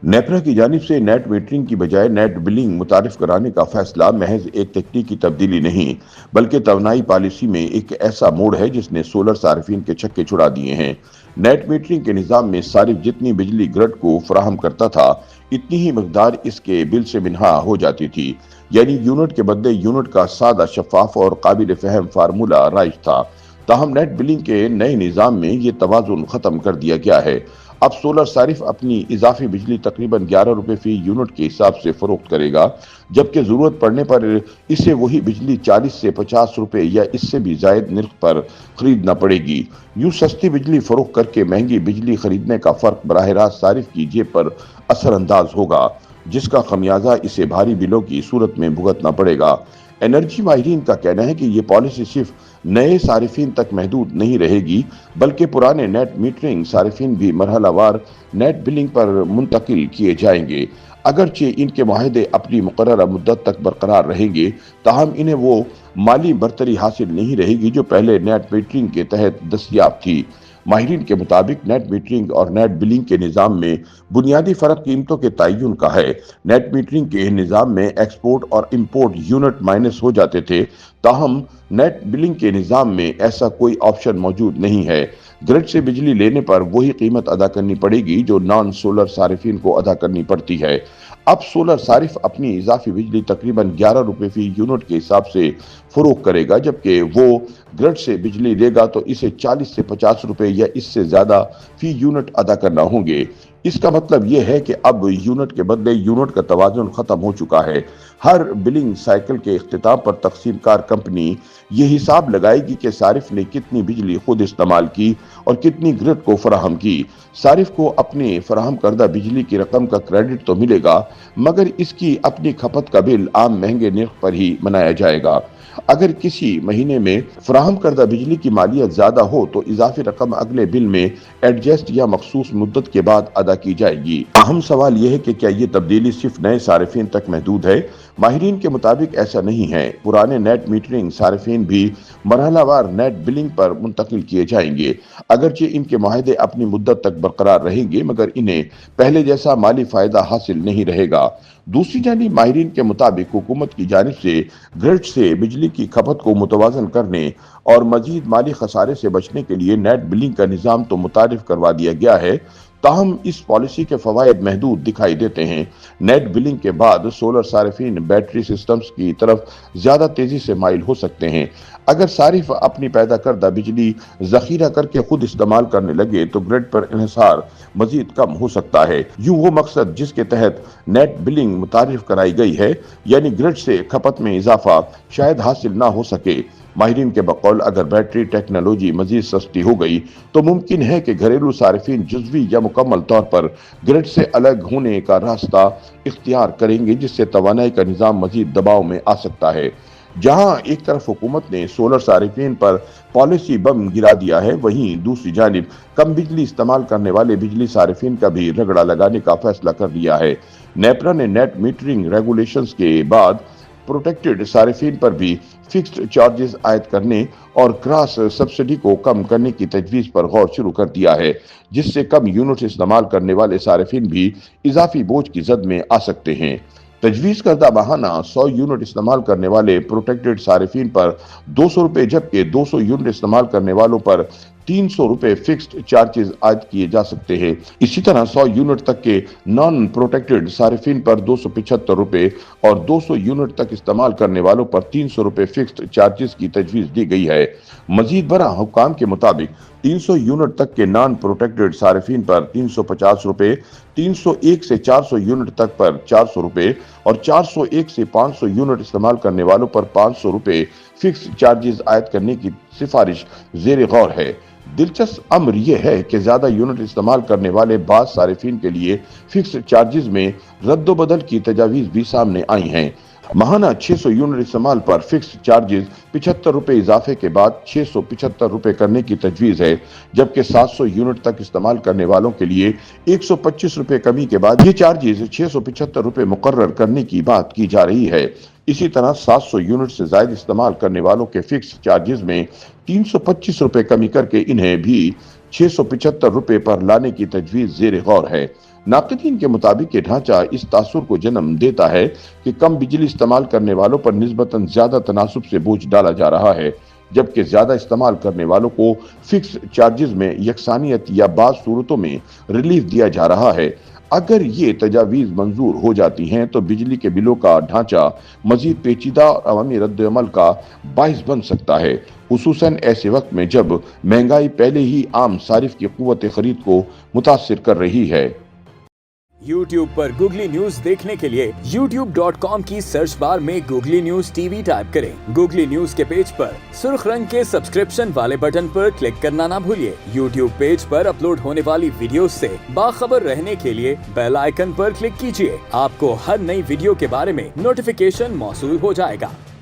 नेपरा की जानिब से नेट मीटरिंग की बजाय नेट बिलिंग मुतारिफ कराने का फैसला महज एक तकनीकी तब्दीली नहीं, बल्कि तवानाई पॉलिसी में एक ऐसा मोड़ है जिसने सोलर सार्फिन के छक्के छुड़ा दिए हैं। नेट मीटरिंग के निज़ाम में सारिफ जितनी बिजली ग्रिड को फराहम करता था, इतनी ही मकदार इसके बिल से मिन्हा हो जाती थी। यानी यूनिट के बदले यूनिट का सादा, शफाफ और काबिल फहम फार्मूला राइज था। ताहम नेट बिलिंग के नए निज़ाम में ये तवाज़ुन ख़त्म कर दिया गया है। अब सोलर सारिफ अपनी इजाफी बिजली तकरीबन 11 रुपए फी यूनिट के हिसाब से फरोख्त करेगा, जबकि जरूरत पड़ने पर इसे वही बिजली 40 से 50 रुपए या इससे भी जायद निर्ख पर खरीदना पड़ेगी। यूं सस्ती बिजली फरोख्त करके महंगी बिजली खरीदने का फर्क बराह रास्त सारिफ की जेब पर असरअंदाज होगा, जिसका खमियाजा इसे भारी बिलों की सूरत में भुगतना पड़ेगा। एनर्जी माहिरीन का कहना है कि ये पॉलिसी सिर्फ नए सारिफिन तक महदूद नहीं रहेगी, बल्कि पुराने नेट मीटरिंग सारिफिन भी मरहलावार नेट बिलिंग पर मुंतकिल किए जाएंगे। अगरचे इनके माहदे अपनी मुकर्ररा मुद्दत तक बरकरार रहेंगे, ताहम इन्हें वो माली बरतरी हासिल नहीं रहेगी जो पहले नेट मीटरिंग के तहत दस्तियाब थी। माहिरीन के मुताबिक नेट मीटरिंग और नेट बिलिंग के निज़ाम में बुनियादी फ़र्क कीमतों के तयन का है। नेट मीटरिंग के निज़ाम में एक्सपोर्ट और इंपोर्ट यूनिट माइनस हो जाते थे, ताहम नेट बिलिंग के निज़ाम में ऐसा कोई ऑप्शन मौजूद नहीं है। ग्रिड से बिजली लेने पर वही कीमत अदा करनी पड़ेगी जो नॉन सोलर सारिफिन को अदा करनी पड़ती है। अब सोलर सारिफ अपनी इजाफी बिजली तकरीबन 11 रुपए फी यूनिट के हिसाब से फरोख्त करेगा, जबकि वो ग्रिड से बिजली लेगा तो इसे 40 से 50 रुपए या इससे ज्यादा फी यूनिट अदा करना होंगे। इसका मतलब यह है कि अब यूनिट के बदले यूनिट का तवाज़ुन खत्म हो चुका है। हर बिलिंग साइकिल के इख्तिताम पर तकसीमकार कंपनी ये हिसाब लगाएगी कि सारिफ ने कितनी बिजली खुद इस्तेमाल की और कितनी ग्रिड को फराहम की। सारिफ को अपने फराहम करदा बिजली की रकम का क्रेडिट तो मिलेगा, मगर इसकी अपनी खपत का बिल आम महंगे निर्ख पर ही बनाया जाएगा। अगर किसी महीने में फराहम करदा बिजली की मालियत ज्यादा हो तो इजाफी रकम अगले बिल में एडजस्ट या मखसूस मुद्दत के बाद अदा की जाएगी। अहम सवाल यह है कि क्या ये तब्दीली सिर्फ नए सारिफिन तक महदूद है? माहिरीन के मुताबिक ऐसा नहीं है। पुराने नेट मीटरिंग सारिफिन भी मरहलावार नेट बिलिंग पर मुंतकिल किए जाएंगे। अगरचे इनके माहदे अपनी मुद्दत तक बरकरार रहेंगे, मगर इन्हें पहले जैसा माली फायदा हासिल नहीं रहेगा। दूसरी जानिब माहिरीन के मुताबिक हुकूमत की जानिब से ग्रिड से बिजली की खपत को मुतवाजन करने और मजीद माली खसारे से बचने के लिए नेट बिलिंग का निज़ाम तो मुतारिफ करवा दिया गया है, ताहम इस पॉलिसी के फवायद महदूद दिखाई देते हैं। नेट बिलिंग के बाद सोलर सारिफिन बैटरी सिस्टम्स की तरफ ज्यादा तेजी से माइल हो सकते हैं। अगर सारिफ अपनी पैदा करदा बिजली जखीरा करके खुद इस्तेमाल करने लगे तो ग्रिड पर इन्हिसार मजीद कम हो सकता है। यूं वो मकसद जिसके तहत नेट बिलिंग मुतारिफ कराई गई है, यानी ग्रिड से खपत में इजाफा, शायद हासिल ना हो सके। माहिरीन के बकौल अगर बैटरी टेक्नोलॉजी मजीद सस्ती हो गई तो मुमकिन है कि घरेलू सारिफिन जुज़वी या मुकम्मल तौर पर ग्रिड से अलग होने का रास्ता इख्तियार करेंगे, जिससे तवानाई का निज़ाम मजीद दबाव में आ सकता है। जहां एक तरफ हुकूमत ने सोलर सारिफिन पर पॉलिसी बम गिरा दिया है, वहीं दूसरी जानिब कम बिजली इस्तेमाल करने वाले बिजली सारिफिन का भी रगड़ा लगाने का फैसला कर लिया है। नेपरा ने नेट मीटरिंग रेगुलेशंस के बाद प्रोटेक्टेड सारिफिन पर भी फिक्स्ड चार्जेस आयद करने और क्रॉस सब्सिडी को कम करने की तजवीज़ पर गौर शुरू कर दिया है, जिससे कम यूनिट इस्तेमाल करने वाले सारिफिन भी इजाफी बोझ की जद में आ सकते हैं। तजवीज़ करदा माहाना 100 यूनिट इस्तेमाल करने वाले प्रोटेक्टेड सारिफिन पर 200 रुपए, जबकि 200 यूनिट इस्तेमाल करने वालों पर 300 रुपए फिक्स्ड चार्जेस आयद किए जा सकते हैं। इसी तरह 100 यूनिट तक के नॉन प्रोटेक्टेड सारिफिन पर 275 रुपए और 200 यूनिट तक इस्तेमाल करने वालों पर 300 रुपए फिक्स्ड चार्जेस की तजवीज़ दी गई है। मजीद बरा हुक्काम के मुताबिक 300 यूनिट तक के नॉन प्रोटेक्टेड सारिफिन पर 350 रुपए, 301 से 400 यूनिट तक पर 400 रुपए और 401 से 500 यूनिट इस्तेमाल करने वालों पर 500 रुपए फिक्स चार्जेस आयद करने की सिफारिश ज़ेर गौर है। दिलचस्प अमर यह है कि ज्यादा यूनिट इस्तेमाल करने वाले बाज़ सारिफिन के लिए फिक्स चार्जेस में रद्दोबदल की तजावीज़ भी सामने आई हैं। माहाना 600 यूनिट इस्तेमाल पर फिक्स चार्जेस 75 रुपए इजाफे के बाद 675 रुपए करने की तजवीज़ है, जबकि 700 यूनिट तक इस्तेमाल करने वालों के लिए 125 रुपए कमी के बाद ये चार्जेस 675 रुपए मुकर्रर करने की बात की जा रही है। इसी तरह 700 यूनिट से ज्यादा इस्तेमाल करने वालों के फिक्स चार्जेस में 325 रुपए कमी करके इन्हें भी 675 रुपए पर लाने की तजवीज़ ज़ेर गौर है। नाक़दीन के मुताबिक ये ढांचा इस तासुर को जन्म देता है कि कम बिजली इस्तेमाल करने वालों पर निस्बतन ज्यादा तनासुब से बोझ डाला जा रहा है, जबकि ज्यादा इस्तेमाल करने वालों को फिक्स चार्जेस में यकसानियत या बाज़ सूरतों में रिलीफ दिया जा रहा है। अगर ये तजावीज़ मंजूर हो जाती हैं तो बिजली के बिलों का ढांचा मजीद पेचीदा और अवामी रद्द-ए-अमल का बाइस बन सकता है, खुसूसन ऐसे वक्त में जब महंगाई पहले ही आम सारिफ की कुव्वत खरीद को मुतासिर कर रही है। YouTube पर गूगली न्यूज देखने के लिए youtube.com की सर्च बार में गूगली न्यूज टीवी टाइप करें। गूगली न्यूज के पेज पर सुर्ख रंग के सब्सक्रिप्शन वाले बटन पर क्लिक करना ना भूलिए। YouTube पेज पर अपलोड होने वाली वीडियोस से बाखबर रहने के लिए बेल आइकन पर क्लिक कीजिए। आपको हर नई वीडियो के बारे में नोटिफिकेशन मौसूल हो जाएगा।